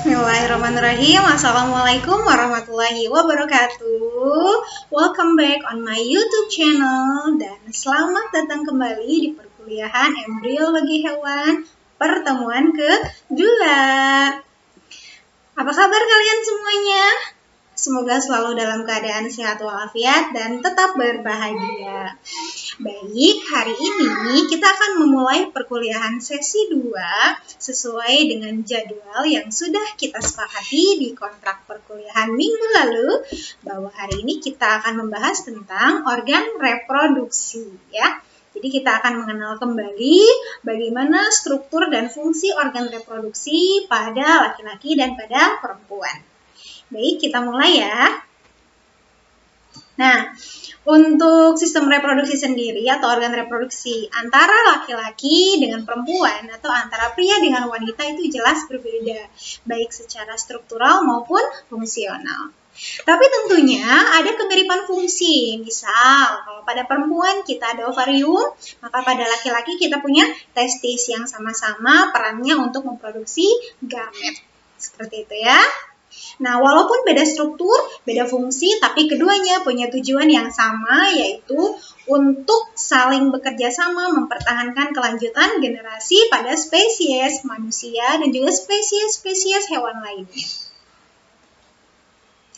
Bismillahirrahmanirrahim. Assalamualaikum warahmatullahi wabarakatuh. Welcome back on my YouTube channel dan selamat datang kembali di perkuliahan embrio bagi hewan pertemuan kedua. Apa kabar kalian semuanya? Semoga selalu dalam keadaan sehat walafiat dan tetap berbahagia. Baik, hari ini kita akan memulai perkuliahan sesi 2 sesuai dengan jadwal yang sudah kita sepakati di kontrak perkuliahan minggu lalu, bahwa hari ini kita akan membahas tentang organ reproduksi ya. Jadi kita akan mengenal kembali bagaimana struktur dan fungsi organ reproduksi pada laki-laki dan pada perempuan. Baik, kita mulai ya. Nah, untuk sistem reproduksi sendiri atau organ reproduksi antara laki-laki dengan perempuan atau antara pria dengan wanita itu jelas berbeda, baik secara struktural maupun fungsional. Tapi tentunya ada kemiripan fungsi. Misal, kalau pada perempuan kita ada ovarium, maka pada laki-laki kita punya testis yang sama-sama perannya untuk memproduksi gamet. Seperti itu ya. Nah, walaupun beda struktur, beda fungsi, tapi keduanya punya tujuan yang sama, yaitu untuk saling bekerja sama mempertahankan kelanjutan generasi pada spesies manusia dan juga spesies-spesies hewan lainnya.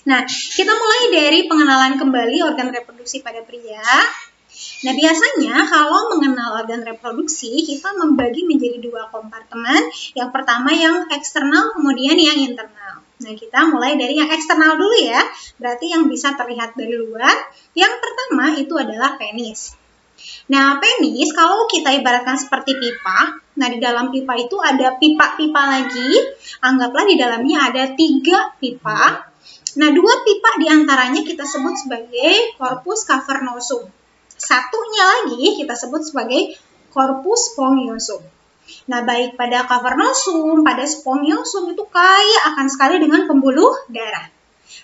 Nah, kita mulai dari pengenalan kembali organ reproduksi pada pria. Nah, biasanya kalau mengenal organ reproduksi, kita membagi menjadi dua kompartemen. Yang pertama yang eksternal, kemudian yang internal. Nah, kita mulai dari yang eksternal dulu ya, berarti yang bisa terlihat dari luar. Yang pertama itu adalah penis. Nah, penis kalau kita ibaratkan seperti pipa, nah di dalam pipa itu ada pipa-pipa lagi, anggaplah di dalamnya ada 3 pipa. Nah, 2 pipa diantaranya kita sebut sebagai corpus cavernosum. Satunya lagi kita sebut sebagai corpus spongiosum. Nah, baik pada cavernosum, pada spongiosum itu kaya akan sekali dengan pembuluh darah.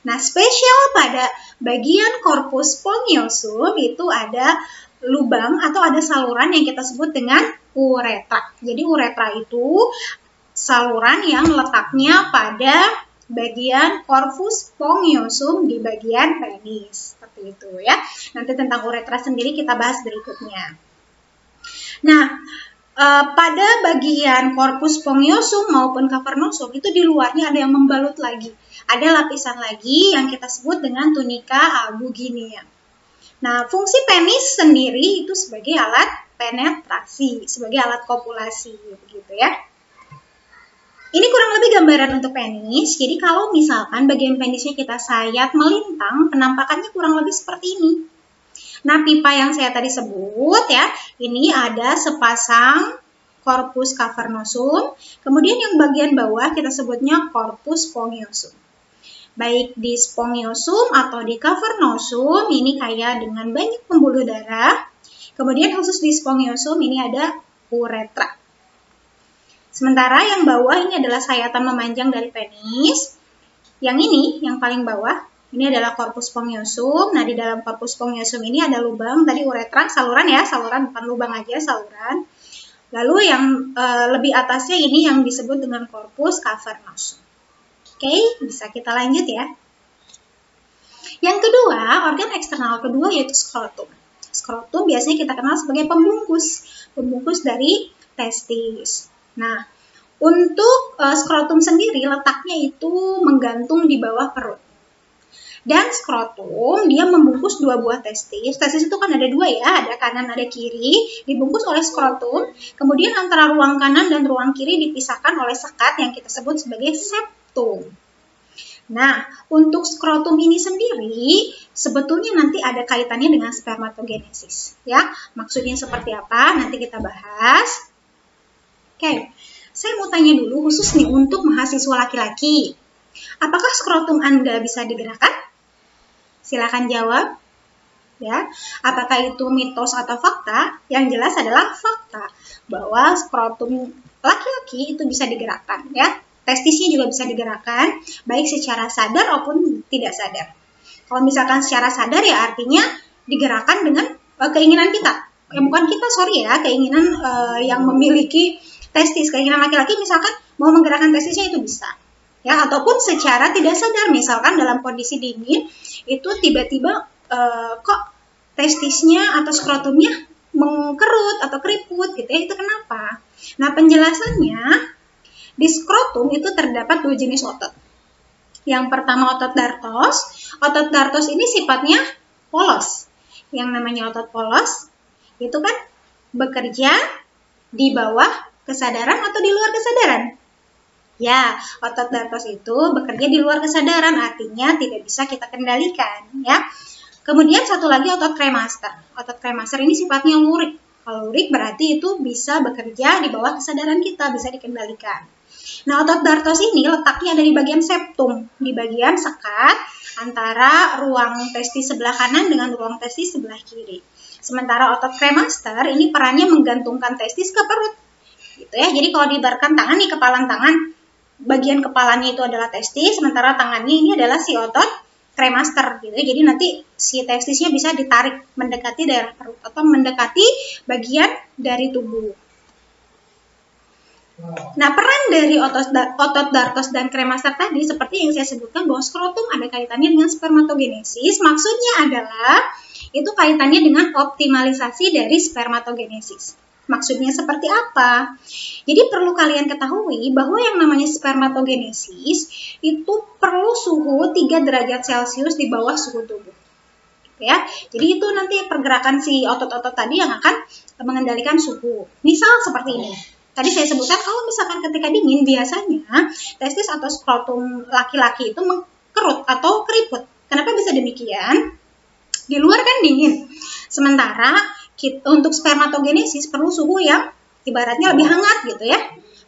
Nah, spesial pada bagian corpus spongiosum itu ada lubang atau ada saluran yang kita sebut dengan uretra. Jadi uretra itu saluran yang letaknya pada bagian corpus spongiosum di bagian penis. Seperti itu ya. Nanti tentang uretra sendiri kita bahas berikutnya. Nah, pada bagian corpus spongiosum maupun cavernosum itu di luarnya ada yang membalut lagi. Ada lapisan lagi yang kita sebut dengan tunika albuginea. Nah, fungsi penis sendiri itu sebagai alat penetrasi, sebagai alat kopulasi, begitu ya. Ini kurang lebih gambaran untuk penis. Jadi kalau misalkan bagian penisnya kita sayat melintang, penampakannya kurang lebih seperti ini. Nah, pipa yang saya tadi sebut ya, ini ada sepasang corpus cavernosum, kemudian yang bagian bawah kita sebutnya corpus spongiosum. Baik di spongiosum atau di cavernosum ini kaya dengan banyak pembuluh darah, kemudian khusus di spongiosum ini ada uretra. Sementara yang bawah ini adalah sayatan memanjang dari penis, yang ini, yang paling bawah, ini adalah corpus spongiosum. Nah, di dalam corpus spongiosum ini ada lubang, tadi uretra, saluran ya, saluran bukan lubang aja, saluran. Lalu yang lebih atasnya ini yang disebut dengan corpus cavernosum. Oke, bisa kita lanjut ya. Yang kedua, organ eksternal kedua yaitu skrotum. Skrotum biasanya kita kenal sebagai pembungkus dari testis. Nah, untuk skrotum sendiri letaknya itu menggantung di bawah perut. Dan skrotum dia membungkus 2 buah testis. Testis itu kan ada 2 ya, ada kanan ada kiri, dibungkus oleh skrotum. Kemudian antara ruang kanan dan ruang kiri dipisahkan oleh sekat yang kita sebut sebagai septum. Nah, untuk skrotum ini sendiri sebetulnya nanti ada kaitannya dengan spermatogenesis ya. Maksudnya seperti apa? Nanti kita bahas. Oke. Saya mau tanya dulu khusus nih untuk mahasiswa laki-laki. Apakah skrotum Anda bisa digerakkan? Silakan jawab. Ya, apakah itu mitos atau fakta? Yang jelas adalah fakta bahwa skrotum laki-laki itu bisa digerakkan ya. Testisnya juga bisa digerakkan baik secara sadar maupun tidak sadar. Kalau misalkan secara sadar ya artinya digerakkan dengan keinginan kita. Bukan kita, keinginan yang memiliki testis. Keinginan laki-laki misalkan mau menggerakkan testisnya itu bisa. ya, ataupun secara tidak sadar, misalkan dalam kondisi dingin itu tiba-tiba kok testisnya atau skrotumnya mengkerut atau keriput gitu ya, itu kenapa? Nah, penjelasannya di skrotum itu terdapat dua jenis otot. Yang pertama otot dartos. Otot dartos ini sifatnya polos. Yang namanya otot polos itu kan bekerja di bawah kesadaran atau di luar kesadaran? Ya, otot dartos itu bekerja di luar kesadaran, artinya tidak bisa kita kendalikan, ya. Kemudian satu lagi otot kremaster. Otot kremaster ini sifatnya lurik. Kalau lurik berarti itu bisa bekerja di bawah kesadaran kita, bisa dikendalikan. Nah, otot dartos ini letaknya ada di bagian septum, di bagian sekat antara ruang testis sebelah kanan dengan ruang testis sebelah kiri. Sementara otot kremaster ini perannya menggantungkan testis ke perut. Gitu ya. Jadi kalau diibaratkan tangan nih, kepalan tangan, bagian kepalanya itu adalah testis, sementara tangannya ini adalah si otot kremaster gitu ya. Jadi nanti si testisnya bisa ditarik mendekati daerah perut atau mendekati bagian dari tubuh. Nah, peran dari otot dartos dan kremaster tadi seperti yang saya sebutkan bahwa skrotum ada kaitannya dengan spermatogenesis. Maksudnya adalah itu kaitannya dengan optimalisasi dari spermatogenesis. Maksudnya seperti apa? Jadi perlu kalian ketahui bahwa yang namanya spermatogenesis itu perlu suhu 3 derajat Celcius di bawah suhu tubuh. Ya, jadi itu nanti pergerakan si otot-otot tadi yang akan mengendalikan suhu. Misal seperti ini. Tadi saya sebutkan kalau misalkan ketika dingin biasanya testis atau skrotum laki-laki itu mengkerut atau keriput. Kenapa bisa demikian? Di luar kan dingin. Sementara untuk spermatogenesis perlu suhu yang ibaratnya lebih hangat gitu ya.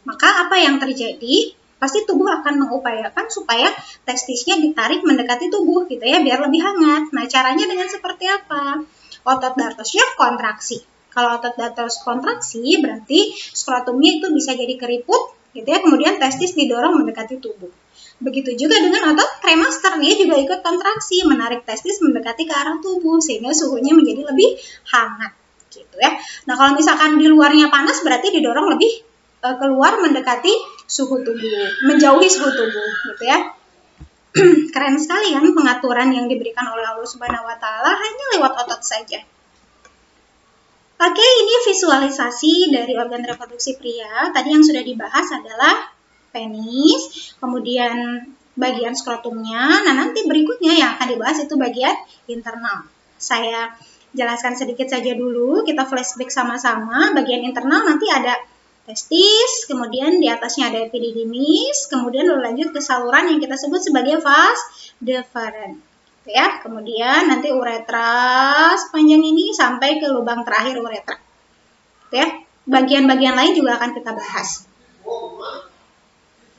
Maka apa yang terjadi? Pasti tubuh akan mengupayakan supaya testisnya ditarik mendekati tubuh gitu ya, biar lebih hangat. Nah, caranya dengan seperti apa? Otot dartosnya kontraksi. Kalau otot dartos kontraksi berarti skrotumnya itu bisa jadi keriput gitu ya, kemudian testis didorong mendekati tubuh. Begitu juga dengan otot kremaster, dia juga ikut kontraksi, menarik testis mendekati ke arah tubuh sehingga suhunya menjadi lebih hangat gitu ya. Nah, kalau misalkan di luarnya panas berarti didorong lebih keluar mendekati suhu tubuh, menjauhi suhu tubuh gitu ya. Keren sekali kan pengaturan yang diberikan oleh Allah Subhanahu wa taala hanya lewat otot saja. Oke, ini visualisasi dari organ reproduksi pria. Tadi yang sudah dibahas adalah penis, kemudian bagian skrotumnya. Nah, nanti berikutnya yang akan dibahas itu bagian internal. Saya jelaskan sedikit saja dulu, kita flashback sama-sama. Bagian internal nanti ada testis, kemudian di atasnya ada epididymis, kemudian lanjut ke saluran yang kita sebut sebagai vas deferens. Ya, kemudian nanti uretra sepanjang ini sampai ke lubang terakhir uretra. Ya, bagian-bagian lain juga akan kita bahas.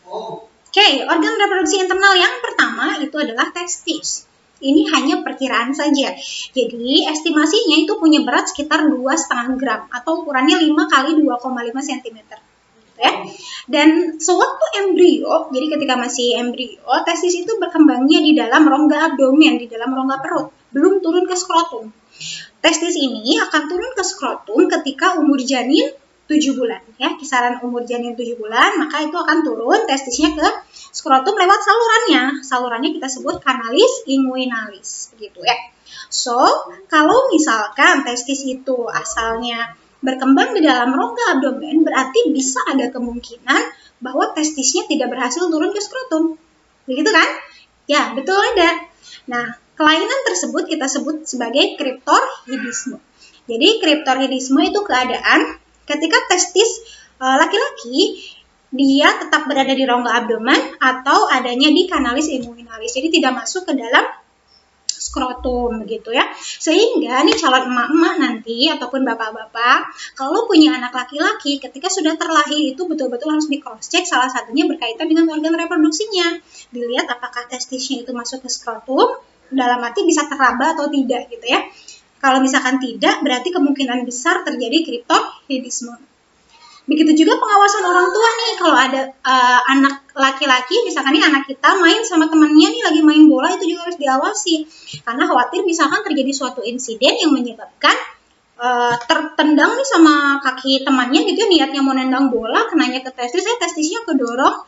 Oke, organ reproduksi internal yang pertama itu adalah testis. Ini hanya perkiraan saja. Jadi, estimasinya itu punya berat sekitar 2,5 gram atau ukurannya 5 kali 2,5 cm. Ya. Dan sewaktu embrio, jadi ketika masih embrio, testis itu berkembangnya di dalam rongga abdomen, di dalam rongga perut, belum turun ke skrotum. Testis ini akan turun ke skrotum ketika umur janin 7 bulan, ya, kisaran umur janin 7 bulan, maka itu akan turun testisnya ke skrotum lewat salurannya. Salurannya kita sebut kanalis inguinalis, begitu ya. So, kalau misalkan testis itu asalnya berkembang di dalam rongga abdomen, berarti bisa ada kemungkinan bahwa testisnya tidak berhasil turun ke skrotum. Begitu kan? Ya, betul ada. Nah, kelainan tersebut kita sebut sebagai kriptorhidisme. Jadi, kriptorhidisme itu keadaan ketika testis laki-laki dia tetap berada di rongga abdomen atau adanya di kanalis inguinalis. Jadi, tidak masuk ke dalam skrotum gitu ya. Sehingga nih calon emak-emak nanti ataupun bapak-bapak kalau punya anak laki-laki ketika sudah terlahir itu betul-betul harus di cross check, salah satunya berkaitan dengan organ reproduksinya. Dilihat apakah testisnya itu masuk ke skrotum, dalam arti bisa teraba atau tidak gitu ya. Kalau misalkan tidak, berarti kemungkinan besar terjadi kriptorhidisme. Begitu juga pengawasan orang tua nih, kalau ada anak laki-laki, misalkan nih anak kita main sama temannya nih lagi main bola, itu juga harus diawasi. Karena khawatir misalkan terjadi suatu insiden yang menyebabkan tertendang nih sama kaki temannya gitu, niatnya mau nendang bola, kenanya ke testis, testisnya kedorong